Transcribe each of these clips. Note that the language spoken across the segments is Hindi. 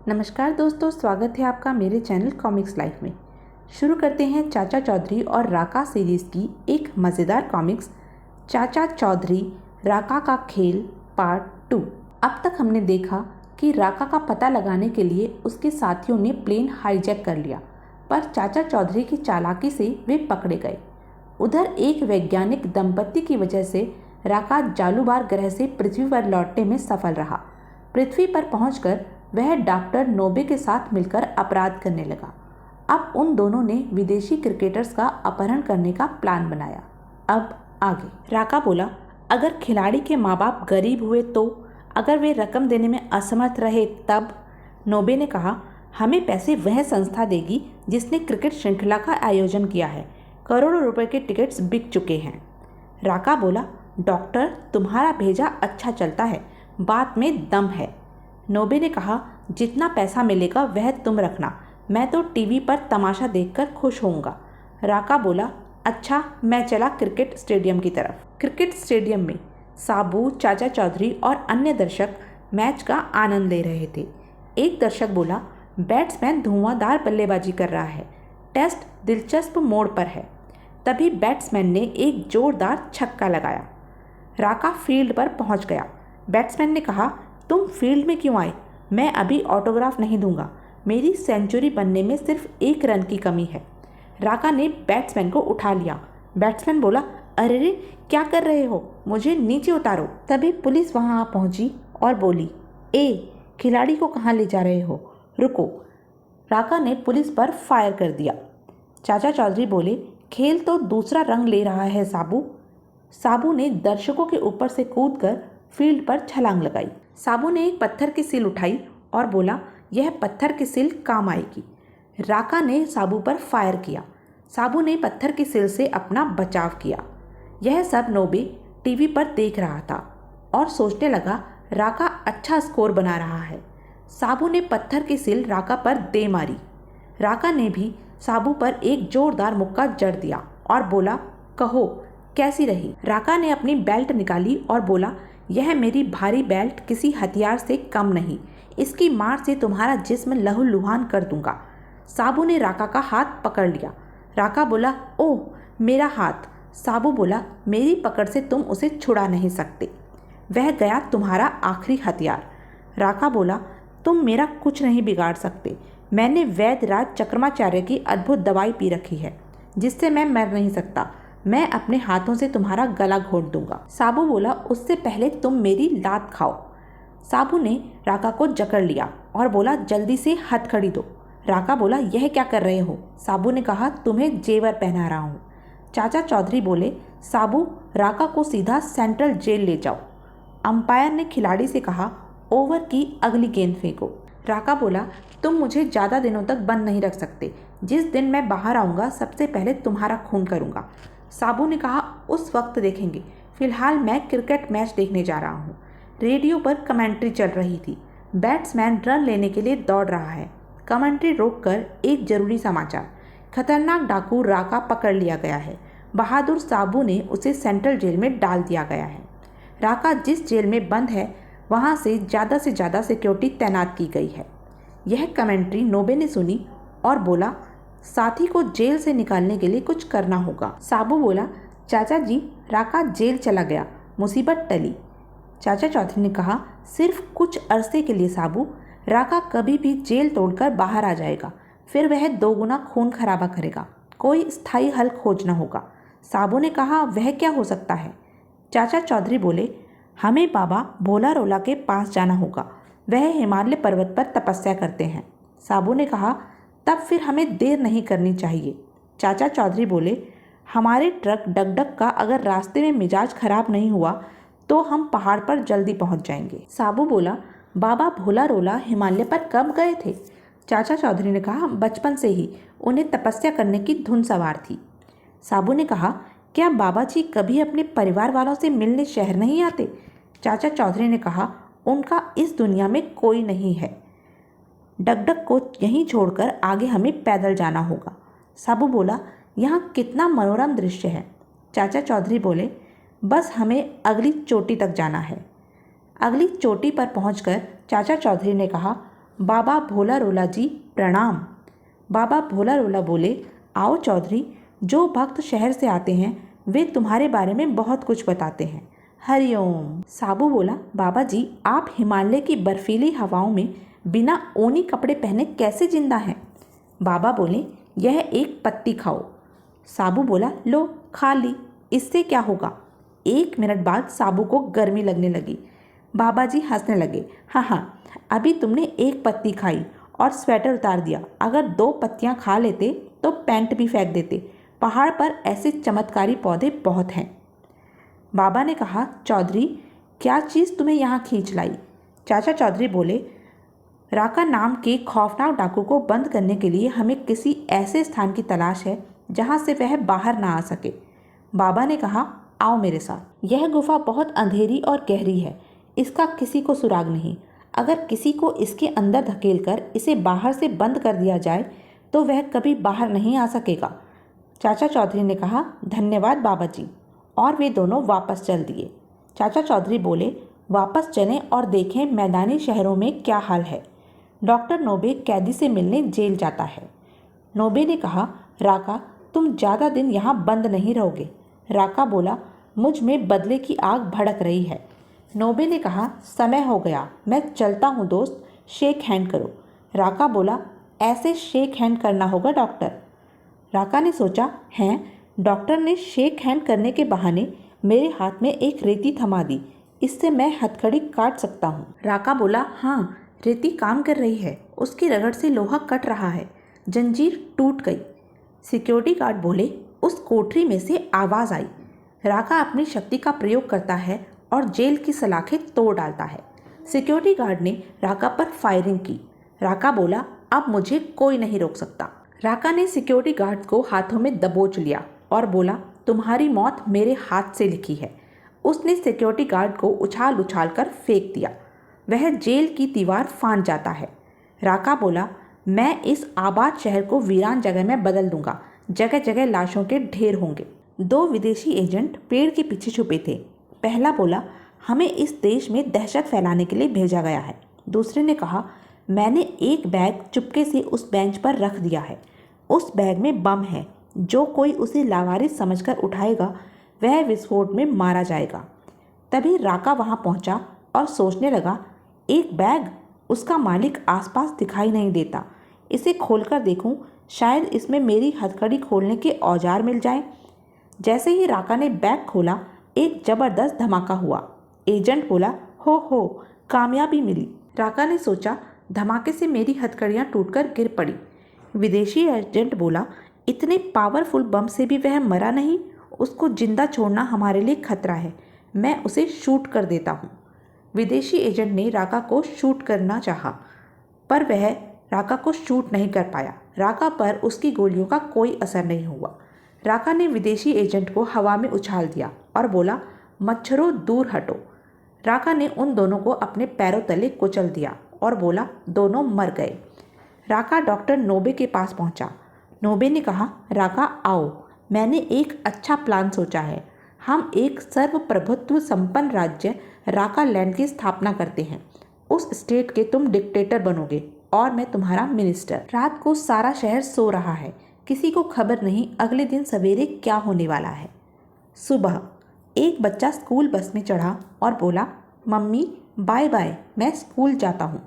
नमस्कार दोस्तों, स्वागत है आपका मेरे चैनल कॉमिक्स लाइफ में। शुरू करते हैं चाचा चौधरी और राका सीरीज़ की एक मज़ेदार कॉमिक्स चाचा चौधरी राका का खेल पार्ट 2। अब तक हमने देखा कि राका का पता लगाने के लिए उसके साथियों ने प्लेन हाईजैक कर लिया, पर चाचा चौधरी की चालाकी से वे पकड़े गए। उधर एक वैज्ञानिक दंपत्ति की वजह से राका जालूबार ग्रह से पृथ्वी पर लौटने में सफल रहा। पृथ्वी पर पहुंचकर वह डॉक्टर नोबे के साथ मिलकर अपराध करने लगा। अब उन दोनों ने विदेशी क्रिकेटर्स का अपहरण करने का प्लान बनाया। अब आगे राका बोला, अगर खिलाड़ी के माँ बाप गरीब हुए तो, अगर वे रकम देने में असमर्थ रहे तब। नोबे ने कहा, हमें पैसे वह संस्था देगी जिसने क्रिकेट श्रृंखला का आयोजन किया है। करोड़ों रुपए के टिकट्स बिक चुके हैं। राका बोला, डॉक्टर तुम्हारा भेजा अच्छा चलता है, बात में दम है। नोबे ने कहा, जितना पैसा मिलेगा वह तुम रखना, मैं तो टीवी पर तमाशा देखकर खुश होऊंगा। राका बोला, अच्छा। मैं चला क्रिकेट स्टेडियम की तरफ। क्रिकेट स्टेडियम में साबू, चाचा चौधरी और अन्य दर्शक मैच का आनंद ले रहे थे। एक दर्शक बोला, बैट्समैन धुआंधार बल्लेबाजी कर रहा है, टेस्ट दिलचस्प मोड़ पर है। तभी बैट्समैन ने एक जोरदार छक्का लगाया। राका फील्ड पर पहुंच गया। बैट्समैन ने कहा, तुम फील्ड में क्यों आए? मैं अभी ऑटोग्राफ नहीं दूंगा, मेरी सेंचुरी बनने में सिर्फ 1 रन की कमी है। राका ने बैट्समैन को उठा लिया। बैट्समैन बोला, अरे रे, क्या कर रहे हो? मुझे नीचे उतारो। तभी पुलिस वहां आ पहुंची और बोली, खिलाड़ी को कहाँ ले जा रहे हो? रुको। राका ने पुलिस पर फायर कर दिया। चाचा चौधरी बोले, खेल तो दूसरा रंग ले रहा है साबू। साबू ने दर्शकों के ऊपर से कूदकर फील्ड पर छलांग लगाई। साबू ने एक पत्थर की सिल उठाई और बोला, यह पत्थर की सिल काम आएगी। राका ने साबू पर फायर किया। साबू ने पत्थर की सिल से अपना बचाव किया। यह सब नोबे टीवी पर देख रहा था और सोचने लगा, राका अच्छा स्कोर बना रहा है। साबू ने पत्थर की सिल राका पर दे मारी। राका ने भी साबू पर एक जोरदार मुक्का जड़ दिया और बोला, कहो कैसी रही? राका ने अपनी बेल्ट निकाली और बोला, यह मेरी भारी बेल्ट किसी हथियार से कम नहीं, इसकी मार से तुम्हारा जिस्म लहूलुहान कर दूंगा। साबू ने राका का हाथ पकड़ लिया। राका बोला, ओह मेरा हाथ। साबू बोला, मेरी पकड़ से तुम उसे छुड़ा नहीं सकते, वह गया तुम्हारा आखिरी हथियार। राका बोला, तुम मेरा कुछ नहीं बिगाड़ सकते, मैंने वैद्यराज चक्रमाचार्य की अद्भुत दवाई पी रखी है जिससे मैं मर नहीं सकता, मैं अपने हाथों से तुम्हारा गला घोट दूंगा। साबू बोला, उससे पहले तुम मेरी लात खाओ। साबू ने राका को जकड़ लिया और बोला, जल्दी से हथकड़ी दो। राका बोला, यह क्या कर रहे हो? साबू ने कहा, तुम्हें जेवर पहना रहा हूँ। चाचा चौधरी बोले, साबू राका को सीधा सेंट्रल जेल ले जाओ। अंपायर ने खिलाड़ी से कहा, ओवर की अगली गेंद फेंको। राका बोला, तुम मुझे ज़्यादा दिनों तक बंद नहीं रख सकते, जिस दिन मैं बाहर आऊँगा सबसे पहले तुम्हारा खून करूँगा। साबू ने कहा, उस वक्त देखेंगे, फिलहाल मैं क्रिकेट मैच देखने जा रहा हूँ। रेडियो पर कमेंट्री चल रही थी। बैट्समैन रन लेने के लिए दौड़ रहा है। कमेंट्री रोककर एक जरूरी समाचार, खतरनाक डाकू राका पकड़ लिया गया है। बहादुर साबू ने उसे सेंट्रल जेल में डाल दिया गया है। राका जिस जेल में बंद है वहाँ से ज़्यादा सिक्योरिटी तैनात की गई है। यह कमेंट्री नोबे ने सुनी और बोला, साथी को जेल से निकालने के लिए कुछ करना होगा। साबू बोला, चाचा जी राका जेल चला गया, मुसीबत टली। चाचा चौधरी ने कहा, सिर्फ कुछ अरसे के लिए साबू, राका कभी भी जेल तोड़कर बाहर आ जाएगा, फिर वह 2 गुना खून खराबा करेगा, कोई स्थायी हल खोजना होगा। साबू ने कहा, वह क्या हो सकता है? चाचा चौधरी बोले, हमें बाबा भोला रोला के पास जाना होगा, वह हिमालय पर्वत पर तपस्या करते हैं। साबू ने कहा, तब फिर हमें देर नहीं करनी चाहिए। चाचा चौधरी बोले, हमारे ट्रक डगडग का अगर रास्ते में मिजाज खराब नहीं हुआ तो हम पहाड़ पर जल्दी पहुंच जाएंगे। साबू बोला, बाबा भोला रोला हिमालय पर कब गए थे? चाचा चौधरी ने कहा, बचपन से ही उन्हें तपस्या करने की धुन सवार थी। साबू ने कहा, क्या बाबा जी कभी अपने परिवार वालों से मिलने शहर नहीं आते? चाचा चौधरी ने कहा, उनका इस दुनिया में कोई नहीं है, डगडग को यहीं छोड़कर आगे हमें पैदल जाना होगा। साबू बोला, यहाँ कितना मनोरम दृश्य है। चाचा चौधरी बोले, बस हमें अगली चोटी तक जाना है। अगली चोटी पर पहुंचकर चाचा चौधरी ने कहा, बाबा भोला रोला जी प्रणाम। बाबा भोला रोला बोले, आओ चौधरी, जो भक्त शहर से आते हैं वे तुम्हारे बारे में बहुत कुछ बताते हैं। हरिओम। साबू बोला, बाबा जी आप हिमालय की बर्फीली हवाओं में बिना ऊनी कपड़े पहने कैसे जिंदा हैं? बाबा बोले, यह एक पत्ती खाओ। साबू बोला, लो खा ली, इससे क्या होगा? 1 मिनट बाद साबू को गर्मी लगने लगी। बाबा जी हंसने लगे, हाँ, अभी तुमने एक पत्ती खाई और स्वेटर उतार दिया, अगर 2 पत्तियां खा लेते तो पैंट भी फेंक देते। पहाड़ पर ऐसे चमत्कारी पौधे बहुत हैं। बाबा ने कहा, चौधरी क्या चीज़ तुम्हें यहाँ खींच लाई? चाचा चौधरी बोले, राका नाम के खौफनाक डाकू को बंद करने के लिए हमें किसी ऐसे स्थान की तलाश है जहाँ से वह बाहर ना आ सके। बाबा ने कहा, आओ मेरे साथ। यह गुफा बहुत अंधेरी और गहरी है, इसका किसी को सुराग नहीं। अगर किसी को इसके अंदर धकेलकर इसे बाहर से बंद कर दिया जाए तो वह कभी बाहर नहीं आ सकेगा। चाचा चौधरी ने कहा, धन्यवाद बाबा जी, और वे दोनों वापस चल दिए। चाचा चौधरी बोले, वापस चलें और देखें मैदानी शहरों में क्या हाल है। डॉक्टर नोबे कैदी से मिलने जेल जाता है। नोबे ने कहा, राका तुम ज़्यादा दिन यहाँ बंद नहीं रहोगे। राका बोला, मुझ में बदले की आग भड़क रही है। नोबे ने कहा, समय हो गया, मैं चलता हूँ दोस्त, शेक हैंड करो। राका बोला, ऐसे शेक हैंड करना होगा डॉक्टर। राका ने सोचा, हैं, डॉक्टर ने शेक हैंड करने के बहाने मेरे हाथ में एक रेती थमा दी, इससे मैं हथकड़ी काट सकता हूँ। राका बोला, हाँ, रेती काम कर रही है, उसकी रगड़ से लोहा कट रहा है, जंजीर टूट गई। सिक्योरिटी गार्ड बोले, उस कोठरी में से आवाज़ आई। राका अपनी शक्ति का प्रयोग करता है और जेल की सलाखें तोड़ डालता है। सिक्योरिटी गार्ड ने राका पर फायरिंग की। राका बोला, अब मुझे कोई नहीं रोक सकता। राका ने सिक्योरिटी गार्ड को हाथों में दबोच लिया और बोला, तुम्हारी मौत मेरे हाथ से लिखी है। उसने सिक्योरिटी गार्ड को उछाल उछाल कर फेंक दिया। वह जेल की दीवार फांद जाता है। राका बोला, मैं इस आबाद शहर को वीरान जगह में बदल दूंगा, जगह जगह लाशों के ढेर होंगे। 2 विदेशी एजेंट पेड़ के पीछे छुपे थे। पहला बोला, हमें इस देश में दहशत फैलाने के लिए भेजा गया है। दूसरे ने कहा, मैंने एक बैग चुपके से उस बेंच पर रख दिया है, उस बैग में बम है, जो कोई उसे लावारिस समझकर उठाएगा वह विस्फोट में मारा जाएगा। तभी राका वहां पहुंचा और सोचने लगा, एक बैग, उसका मालिक आसपास दिखाई नहीं देता, इसे खोलकर देखूं, शायद इसमें मेरी हथकड़ी खोलने के औजार मिल जाएं। जैसे ही राका ने बैग खोला, एक जबरदस्त धमाका हुआ। एजेंट बोला, हो कामयाबी मिली। राका ने सोचा, धमाके से मेरी हथकड़ियाँ टूटकर गिर पड़ी। विदेशी एजेंट बोला, इतने पावरफुल बम से भी वह मरा नहीं, उसको जिंदा छोड़ना हमारे लिए खतरा है, मैं उसे शूट कर देता हूँ। विदेशी एजेंट ने राका को शूट करना चाहा, पर वह राका को शूट नहीं कर पाया। राका पर उसकी गोलियों का कोई असर नहीं हुआ। राका ने विदेशी एजेंट को हवा में उछाल दिया और बोला, मच्छरों दूर हटो। राका ने उन दोनों को अपने पैरों तले कुचल दिया और बोला, दोनों मर गए। राका डॉक्टर नोबे के पास पहुंचा। नोबे ने कहा, राका आओ, मैंने एक अच्छा प्लान सोचा है। हम एक सर्वप्रभुत्व संपन्न राज्य राका लैंड की स्थापना करते हैं। उस स्टेट के तुम डिक्टेटर बनोगे और मैं तुम्हारा मिनिस्टर। रात को सारा शहर सो रहा है, किसी को खबर नहीं अगले दिन सवेरे क्या होने वाला है। सुबह एक बच्चा स्कूल बस में चढ़ा और बोला, मम्मी बाय बाय, मैं स्कूल जाता हूँ।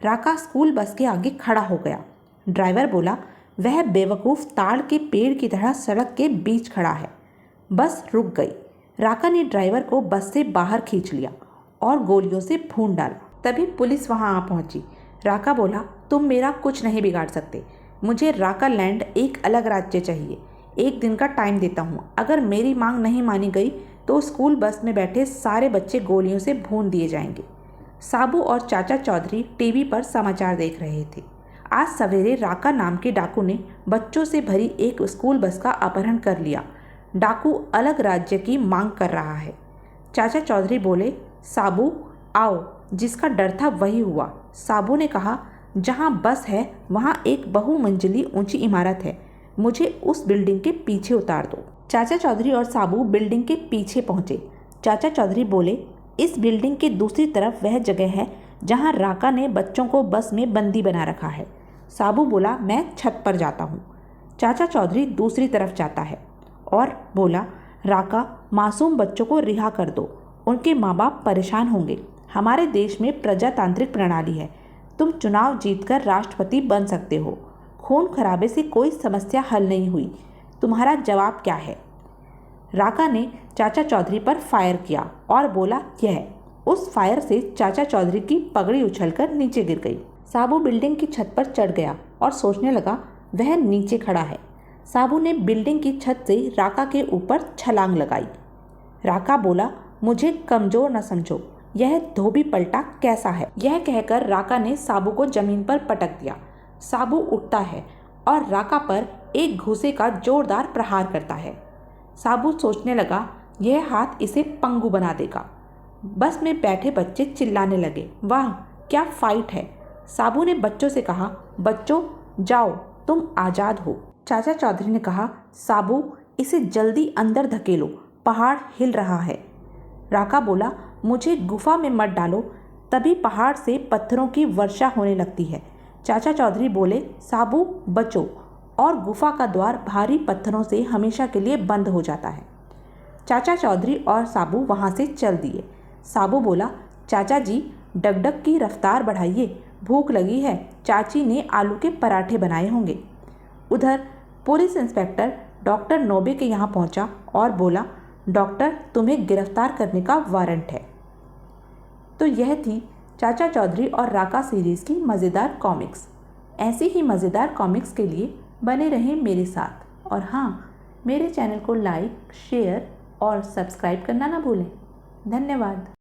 राका स्कूल बस के आगे खड़ा हो गया। ड्राइवर बोला, वह बेवकूफ़ ताड़ के पेड़ की तरह सड़क के बीच खड़ा है। बस रुक गई। राका ने ड्राइवर को बस से बाहर खींच लिया और गोलियों से भून डाला। तभी पुलिस वहां आ पहुंची। राका बोला, तुम मेरा कुछ नहीं बिगाड़ सकते, मुझे राका लैंड एक अलग राज्य चाहिए। 1 दिन का टाइम देता हूँ, अगर मेरी मांग नहीं मानी गई तो स्कूल बस में बैठे सारे बच्चे गोलियों से भून दिए जाएंगे। साबू और चाचा चौधरी टीवी पर समाचार देख रहे थे। आज सवेरे राका नाम के डाकू ने बच्चों से भरी एक स्कूल बस का अपहरण कर लिया। डाकू अलग राज्य की मांग कर रहा है। चाचा चौधरी बोले, साबू आओ, जिसका डर था वही हुआ। साबू ने कहा, जहाँ बस है वहाँ एक बहुमंजिली ऊंची इमारत है, मुझे उस बिल्डिंग के पीछे उतार दो। चाचा चौधरी और साबू बिल्डिंग के पीछे पहुँचे। चाचा चौधरी बोले, इस बिल्डिंग के दूसरी तरफ वह जगह है जहां राका ने बच्चों को बस में बंदी बना रखा है। साबू बोला, मैं छत पर जाता हूँ। चाचा चौधरी दूसरी तरफ जाता है और बोला, राका, मासूम बच्चों को रिहा कर दो, उनके माँ बाप परेशान होंगे। हमारे देश में प्रजातांत्रिक प्रणाली है, तुम चुनाव जीतकर राष्ट्रपति बन सकते हो। खून खराबे से कोई समस्या हल नहीं हुई, तुम्हारा जवाब क्या है? राका ने चाचा चौधरी पर फायर किया और बोला, यह। उस फायर से चाचा चौधरी की पगड़ी उछलकर नीचे गिर गई। साबू बिल्डिंग की छत पर चढ़ गया और सोचने लगा, वह नीचे खड़ा है। साबू ने बिल्डिंग की छत से राका के ऊपर छलांग लगाई। राका बोला, मुझे कमज़ोर न समझो, यह धोबी पलटा कैसा है? यह कहकर राका ने साबू को जमीन पर पटक दिया। साबू उठता है और राका पर एक घूंसे का जोरदार प्रहार करता है। साबू सोचने लगा, यह हाथ इसे पंगु बना देगा। बस में बैठे बच्चे चिल्लाने लगे, वाह क्या फाइट है। साबू ने बच्चों से कहा, बच्चों जाओ, तुम आज़ाद हो। चाचा चौधरी ने कहा, साबू इसे जल्दी अंदर धकेलो, पहाड़ हिल रहा है। राका बोला, मुझे गुफा में मत डालो, तभी पहाड़ से पत्थरों की वर्षा होने लगती है। चाचा चौधरी बोले, साबू बचो, और गुफा का द्वार भारी पत्थरों से हमेशा के लिए बंद हो जाता है। चाचा चौधरी और साबू वहाँ से चल दिए। साबू बोला, चाचा जी डगडग की रफ्तार बढ़ाइए, भूख लगी है, चाची ने आलू के पराठे बनाए होंगे। उधर पुलिस इंस्पेक्टर डॉक्टर नोबे के यहाँ पहुँचा और बोला, डॉक्टर तुम्हें गिरफ्तार करने का वारंट है। तो यह थी चाचा चौधरी और राका सीरीज़ की मज़ेदार कॉमिक्स। ऐसी ही मज़ेदार कॉमिक्स के लिए बने रहें मेरे साथ, और हाँ, मेरे चैनल को लाइक, शेयर और सब्सक्राइब करना ना भूलें। धन्यवाद।